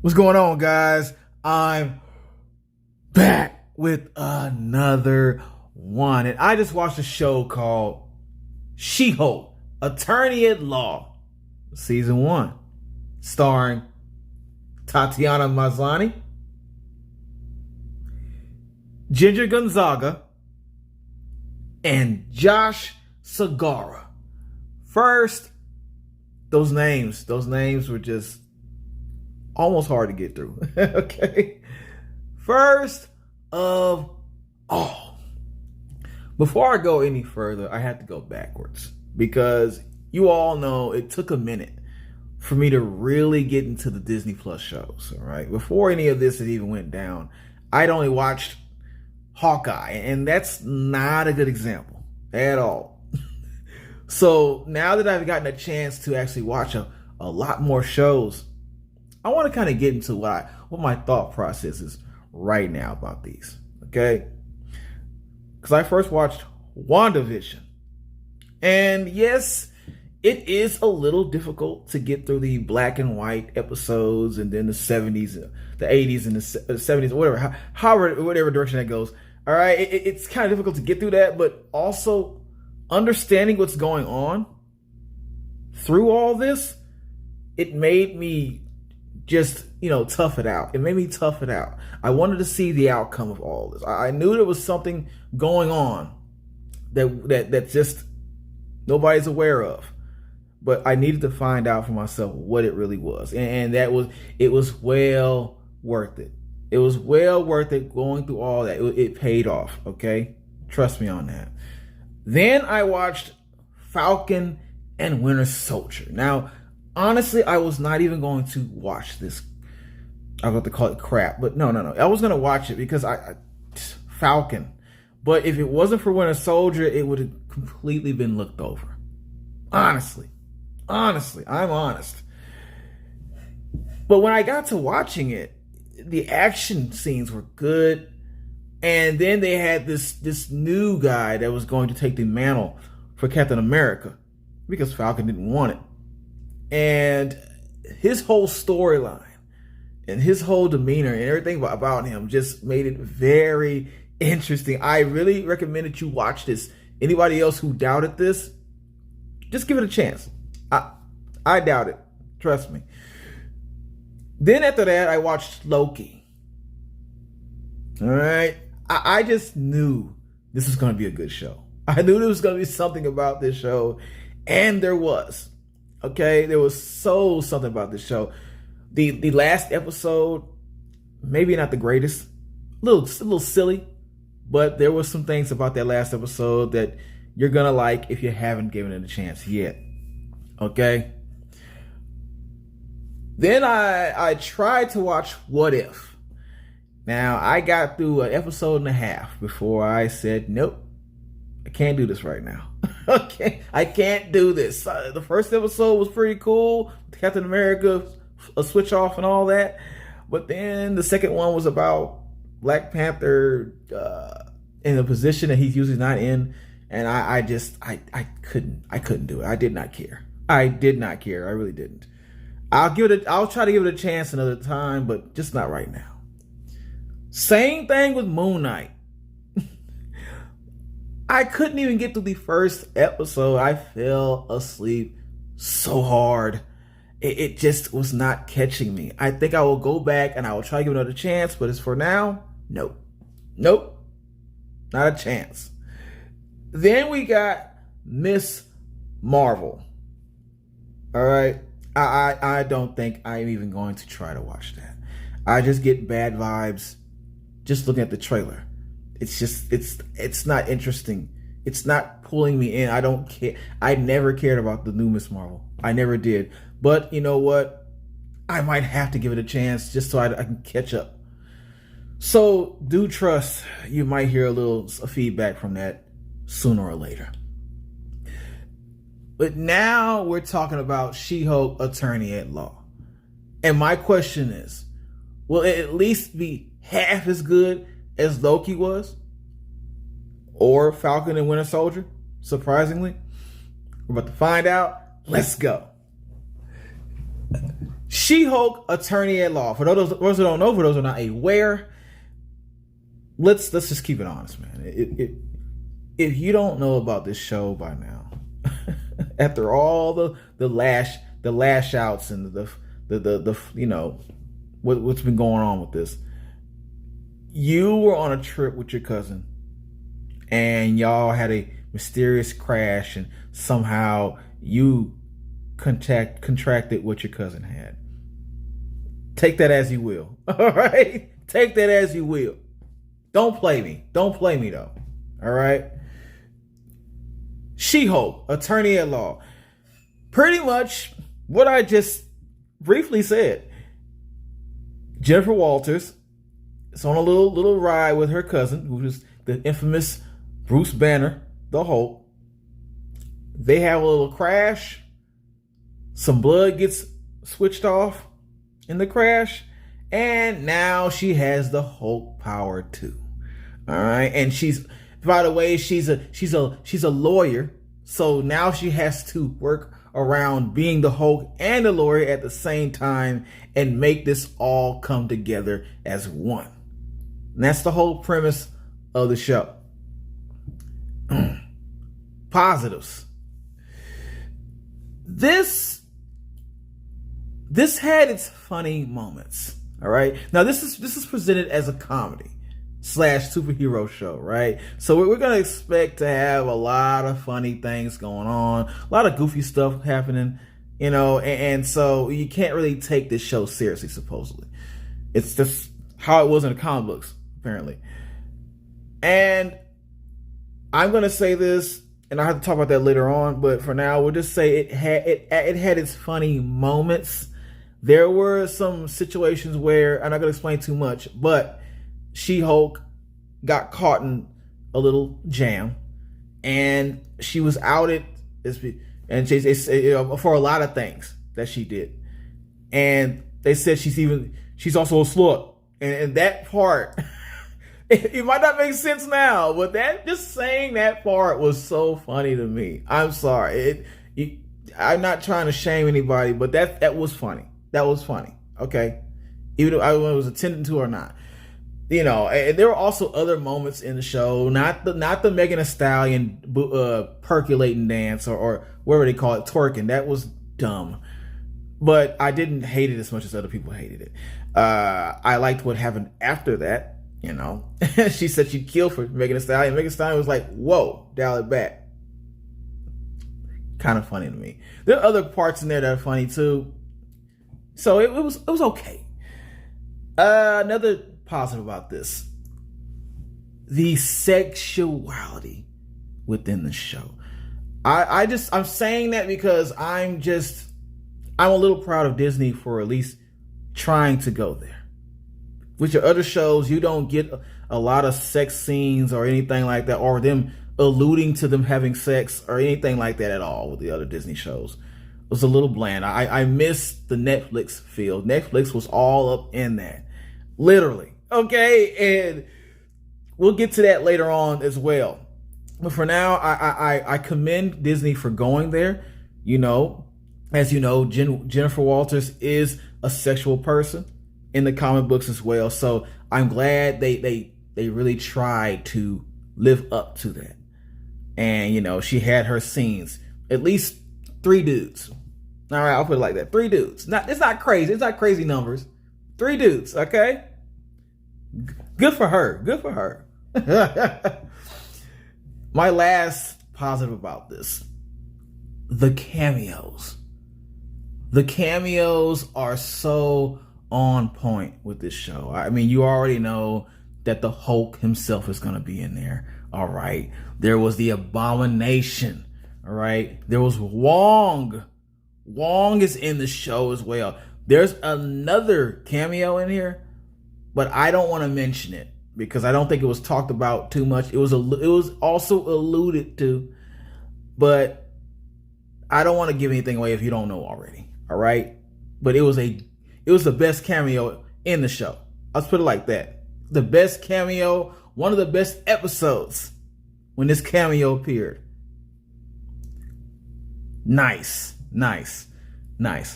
What's going on, guys? I'm back with another one. And I just watched a show called She-Hulk, Attorney at Law, Season 1, starring Tatiana Maslany, Ginger Gonzaga, and Josh Segarra. First, those names were just almost hard to get through. Okay. First of all, before I go any further, I have to go backwards because you all know it took a minute for me to really get into the Disney Plus shows. All right. Before any of this had even went down, I'd only watched Hawkeye, and that's not a good example at all. So now that I've gotten a chance to actually watch a lot more shows, I want to kind of get into what my thought process is right now about these, okay? Because I first watched WandaVision, and yes, it is a little difficult to get through the black and white episodes, and then the 70s, the 80s, and the 70s, whatever direction that goes. All right, it's kind of difficult to get through that, but also understanding what's going on through all this, it made me just, tough it out. It made me tough it out. I wanted to see the outcome of all this. I knew there was something going on that just nobody's aware of. But I needed to find out for myself what it really was. And it was well worth it. It was well worth it going through all that. It paid off, okay? Trust me on that. Then I watched Falcon and Winter Soldier. Now, honestly, I was not even going to watch this. I was going to call it crap, but no. I was going to watch it because Falcon. But if it wasn't for Winter Soldier, it would have completely been looked over. Honestly, I'm honest. But when I got to watching it, the action scenes were good. And then they had this new guy that was going to take the mantle for Captain America because Falcon didn't want it. And his whole storyline and his whole demeanor and everything about him just made it very interesting. I really recommend that you watch this. Anybody else who doubted this, just give it a chance. I doubt it. Trust me. Then after that, I watched Loki. All right. I just knew this was going to be a good show. I knew there was going to be something about this show. And there was. Okay, there was something about this show. The last episode, maybe not the greatest, a little silly, but there were some things about that last episode that you're gonna like if you haven't given it a chance yet. Okay. Then I tried to watch What If. Now I got through an episode and a half before I said nope. I can't do this right now. Okay, I can't do this. The first episode was pretty cool. Captain America, a switch off and all that. But then the second one was about Black Panther in a position that he's usually not in. And I couldn't do it. I did not care. I really didn't. I'll try to give it a chance another time, but just not right now. Same thing with Moon Knight. I couldn't even get through the first episode. I fell asleep so hard. It just was not catching me. I think I will go back and I will try to give it another chance, but as for now, nope. Nope. Not a chance. Then we got Miss Marvel. All right. I don't think I'm even going to try to watch that. I just get bad vibes just looking at the trailer. It's not interesting. It's not pulling me in. I don't care. I never cared about the new Miss Marvel. I never did. But you know what? I might have to give it a chance just so I can catch up. So do trust you might hear a little feedback from that sooner or later. But now we're talking about She-Hulk, Attorney at Law. And my question is, will it at least be half as good as Loki was? Or Falcon and Winter Soldier? Surprisingly. We're about to find out. Let's go. She-Hulk attorney at law. For those who don't know, for those who are not aware, let's just keep it honest, man. If you don't know about this show by now, after all the lash outs and the you know what's been going on with this, you were on a trip with your cousin, and y'all had a mysterious crash, and somehow you contracted what your cousin had. Take that as you will. All right, take that as you will. Don't play me. Don't play me though. All right. She-Hulk, attorney at law. Pretty much what I just briefly said. Jennifer Walters is on a little ride with her cousin, who is the infamous Bruce Banner, the Hulk. They have a little crash. Some blood gets switched off in the crash, and now she has the Hulk power too. All right, and she's, by the way, she's a lawyer, so now she has to work around being the Hulk and the lawyer at the same time and make this all come together as one. And that's the whole premise of the show. Positives. This had its funny moments. All right. Now this is presented as a comedy / superhero show, right? So we're going to expect to have a lot of funny things going on, a lot of goofy stuff happening, you know, and so you can't really take this show seriously, supposedly. It's just how it was in the comic books, apparently. And I'm going to say this, and I have to talk about that later on, but for now, we'll just say it had its funny moments. There were some situations where, I'm not going to explain too much, but She-Hulk got caught in a little jam, and she was outed for a lot of things that she did. And they said she's also a slut. And that part, it might not make sense now, but just saying that part was so funny to me. I'm sorry. I'm not trying to shame anybody, but that was funny. That was funny. Okay. Even if I was attending to or not. You know, and there were also other moments in the show, not the Megan Thee Stallion percolating dance or whatever they call it, twerking. That was dumb. But I didn't hate it as much as other people hated it. I liked what happened after that, you know. She said she'd kill for Megan Thee Stallion. Megan Thee Stallion was like, whoa, dial it back. Kind of funny to me. There are other parts in there that are funny too. So it was okay. Another positive about this, the sexuality within the show. I'm saying that because I'm a little proud of Disney for at least trying to go there. With your other shows, you don't get a lot of sex scenes or anything like that, or them alluding to them having sex or anything like that at all with the other Disney shows. It was a little bland. I missed the Netflix feel. Netflix was all up in that. Literally. Okay, and we'll get to that later on as well. But for now, I commend Disney for going there. You know, as you know, Jennifer Walters is a sexual person in the comic books as well. So I'm glad they really tried to live up to that. And, you know, she had her scenes. At least 3 dudes. All right, I'll put it like that. 3 dudes. It's not crazy. It's not crazy numbers. 3 dudes, okay? Good for her. Good for her. My last positive about this. The cameos. The cameos are so on point with this show. I mean, you already know that the Hulk himself is going to be in there. All right. There was the Abomination. All right. There was Wong. Wong is in the show as well. There's another cameo in here, but I don't want to mention it because I don't think it was talked about too much. It was also alluded to, but I don't want to give anything away if you don't know already. All right. But it was the best cameo in the show. Let's put it like that. The best cameo, one of the best episodes when this cameo appeared. Nice. I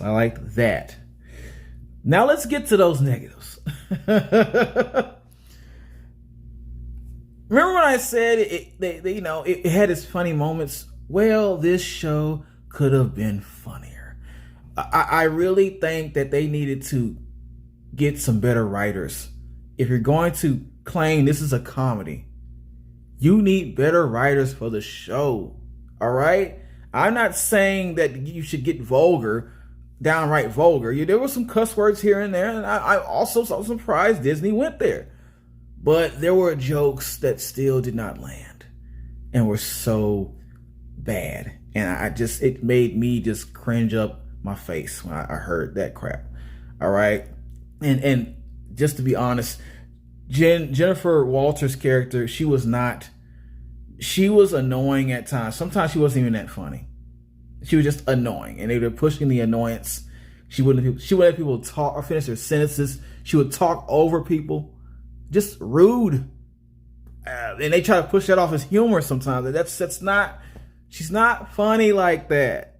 like that. Now let's get to those negatives. Remember when I said it had its funny moments? Well, this show could have been funnier. I really think that they needed to get some better writers. If you're going to claim this is a comedy, you need better writers for the show. All right? I'm not saying that you should get vulgar, downright vulgar. There were some cuss words here and there, and I also was surprised Disney went there. But there were jokes that still did not land and were so bad. And it made me just cringe up my face when I heard that crap. All right. And just to be honest, Jennifer Walters' character, she was annoying at times. Sometimes she wasn't even that funny. She was just annoying, and they were pushing the annoyance. She wouldn't let people talk or finish their sentences. She would talk over people. Just rude. And they try to push that off as humor sometimes. She's not funny like that.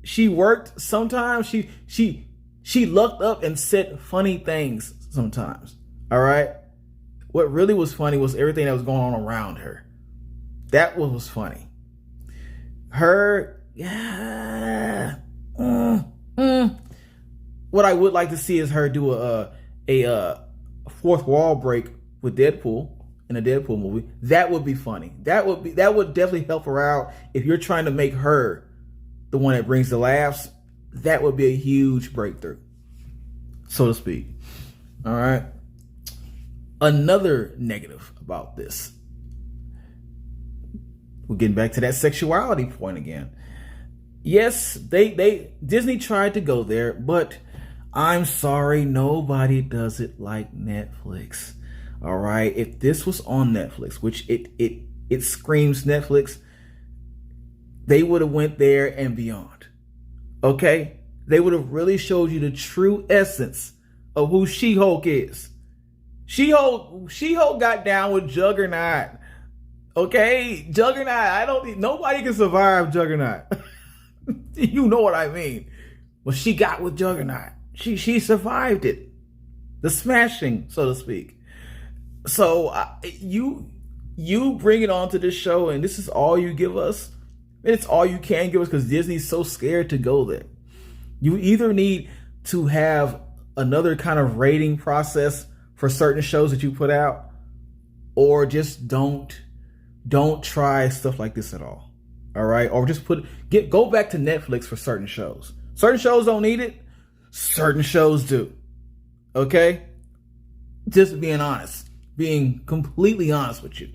She worked sometimes. She lucked up and said funny things sometimes. All right. What really was funny was everything that was going on around her. That was funny. Her, what I would like to see is her do a fourth wall break with Deadpool in a Deadpool movie. That would be funny. That would definitely help her out. If you're trying to make her the one that brings the laughs, that would be a huge breakthrough, so to speak. All right. Another negative about this. We're getting back to that sexuality point again. Yes, Disney tried to go there, but I'm sorry, nobody does it like Netflix. All right. If this was on Netflix, which it screams Netflix, they would have went there and beyond. Okay? They would have really showed you the true essence of who She-Hulk is. She-Hulk got down with Juggernaut. Okay? Juggernaut, nobody can survive Juggernaut. You know what I mean. Well, she got with Juggernaut. She survived it. The smashing, so to speak. So you bring it onto this show, and this is all you give us. And it's all you can give us because Disney's so scared to go there. You either need to have another kind of rating process for certain shows that you put out, or just don't try stuff like this at all. All right? Or just go back to Netflix for certain shows. Certain shows don't need it. Certain shows do. Okay? Just being honest. Being completely honest with you.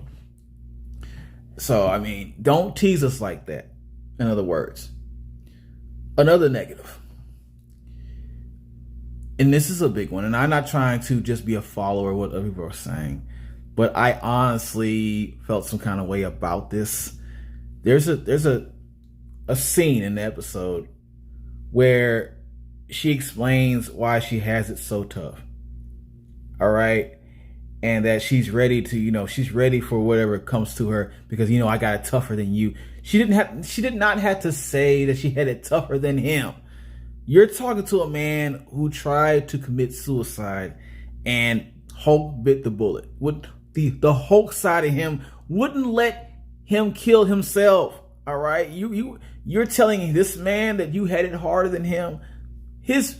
So, I mean, don't tease us like that. In other words. Another negative. And this is a big one. And I'm not trying to just be a follower of what other people are saying. But I honestly felt some kind of way about this. There's a scene in the episode where she explains why she has it so tough. All right. And that she's ready to, she's ready for whatever comes to her because, I got it tougher than you. She did not have to say that she had it tougher than him. You're talking to a man who tried to commit suicide and Hulk bit the bullet. The Hulk side of him wouldn't let him kill himself. All right. You're telling this man that you had it harder than him. His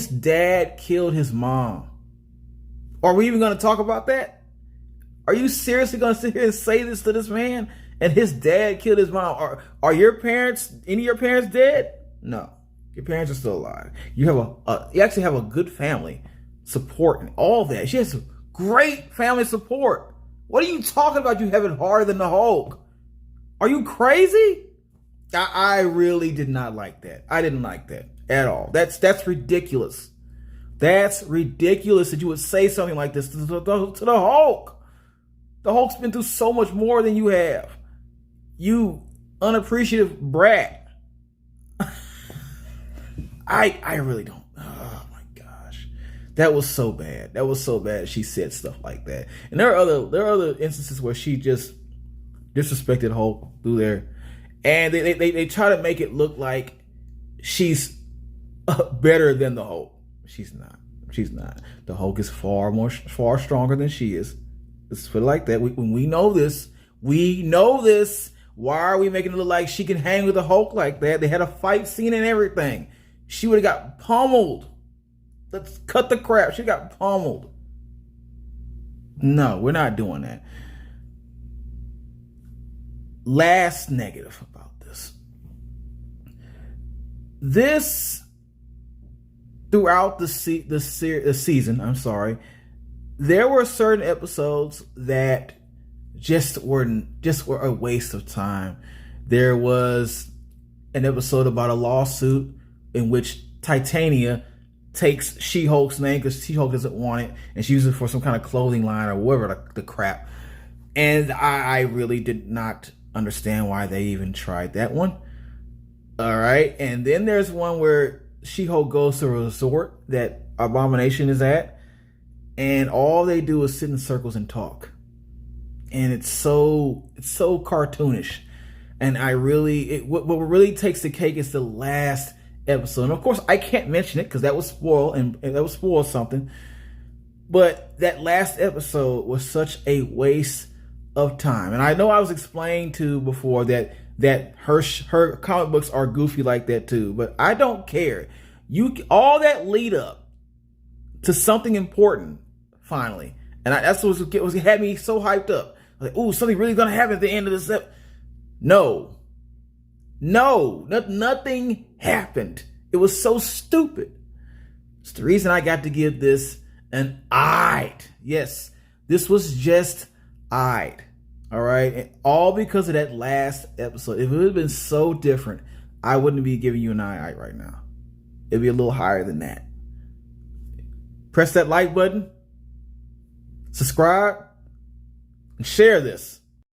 dad killed his mom. Are we even going to talk about that? Are you seriously going to sit here and say this to this man? And his dad killed his mom. Are your parents, any of your parents dead? No. Your parents are still alive. You actually have a good family support and all that. She has great family support. What are you talking about? You have it harder than the Hulk. Are you crazy? I really did not like that. I didn't like that at all. That's ridiculous. That's ridiculous that you would say something like this to the Hulk. The Hulk's been through so much more than you have. You unappreciative brat. I really don't. Oh my gosh. That was so bad. That was so bad she said stuff like that. And there are other instances where she just disrespected Hulk through there. And they try to make it look like she's better than the Hulk. She's not. She's not. The Hulk is far stronger than she is. Let's put it like that. We know this. We know this. Why are we making it look like she can hang with the Hulk like that? They had a fight scene and everything. She would have got pummeled. Let's cut the crap. She got pummeled. No, we're not doing that. Last negative about this. This, throughout the season, I'm sorry, there were certain episodes that just were a waste of time. There was an episode about a lawsuit in which Titania takes She-Hulk's name because She-Hulk doesn't want it, and she uses it for some kind of clothing line or whatever the crap. And I really did not understand why they even tried that one. All right. And then there's one where She-Hulk goes to a resort that Abomination is at, and all they do is sit in circles and talk. And it's so cartoonish. And what really takes the cake is the last episode. And of course, I can't mention it because that would spoil something. But that last episode was such a waste of time. And I know I was explained to before that her comic books are goofy like that too. But I don't care. All that lead up to something important finally, and that's what had me so hyped up. Like, ooh, something really gonna happen at the end of this episode. No, nothing happened. It was so stupid. It's the reason I got to give this an I'd. Yes, this was just I'd. All right, and all because of that last episode. If it would have been so different, I wouldn't be giving you an I'd right now. It'd be a little higher than that. Press that like button, subscribe, and share this.